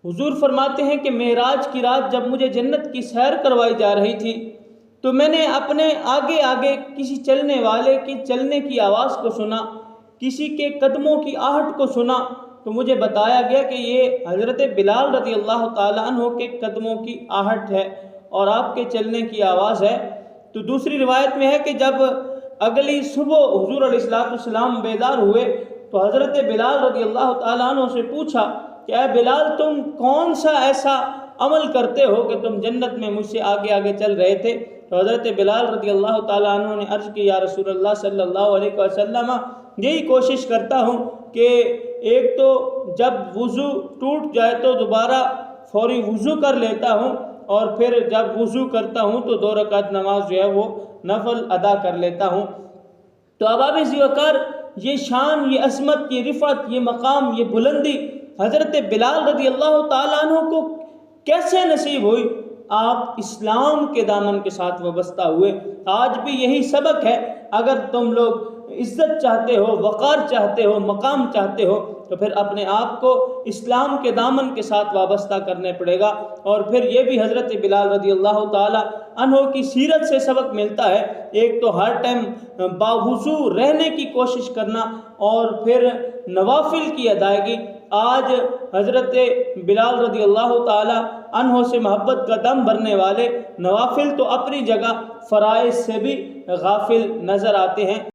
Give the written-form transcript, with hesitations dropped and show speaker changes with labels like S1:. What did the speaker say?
S1: حضور فرماتے ہیں کہ معراج کی رات جب مجھے جنت کی سیر کروائی جا رہی تھی تو میں نے اپنے آگے آگے کسی چلنے والے کی چلنے کی آواز کو سنا، کسی کے قدموں کی آہٹ کو سنا، تو مجھے بتایا گیا کہ یہ حضرت بلال رضی اللہ تعالیٰ عنہ کے قدموں کی آہٹ ہے اور آپ کے چلنے کی آواز ہے۔ تو دوسری روایت میں ہے کہ جب اگلی صبح حضور علیہ السلام بیدار ہوئے تو حضرت بلال رضی اللہ تعالیٰ عنہ سے پوچھا کہ اے بلال، تم کون سا ایسا عمل کرتے ہو کہ تم جنت میں مجھ سے آگے آگے چل رہے تھے؟ تو حضرت بلال رضی اللہ تعالیٰ عنہ نے عرض کی یا رسول اللہ صلی اللہ علیہ وسلم، یہی کوشش کرتا ہوں کہ ایک تو جب وضو ٹوٹ جائے تو دوبارہ فوری وضو کر لیتا ہوں، اور پھر جب وضو کرتا ہوں تو 2 رکعت نماز جو ہے وہ نفل ادا کر لیتا ہوں۔ تو اب آپ ذی وقار یہ شان، یہ عظمت، یہ رفعت، یہ مقام، یہ بلندی حضرت بلال رضی اللہ تعالیٰ عنہ کو کیسے نصیب ہوئی؟ آپ اسلام کے دامن کے ساتھ وابستہ ہوئے۔ آج بھی یہی سبق ہے، اگر تم لوگ عزت چاہتے ہو، وقار چاہتے ہو، مقام چاہتے ہو، تو پھر اپنے آپ کو اسلام کے دامن کے ساتھ وابستہ کرنے پڑے گا۔ اور پھر یہ بھی حضرت بلال رضی اللہ تعالی عنہ کی سیرت سے سبق ملتا ہے، ایک تو ہر ٹائم باوضو رہنے کی کوشش کرنا، اور پھر نوافل کی ادائیگی۔ آج حضرت بلال رضی اللہ تعالی عنہ سے محبت کا دم بھرنے والے نوافل تو اپنی جگہ فرائض سے بھی غافل نظر آتے ہیں۔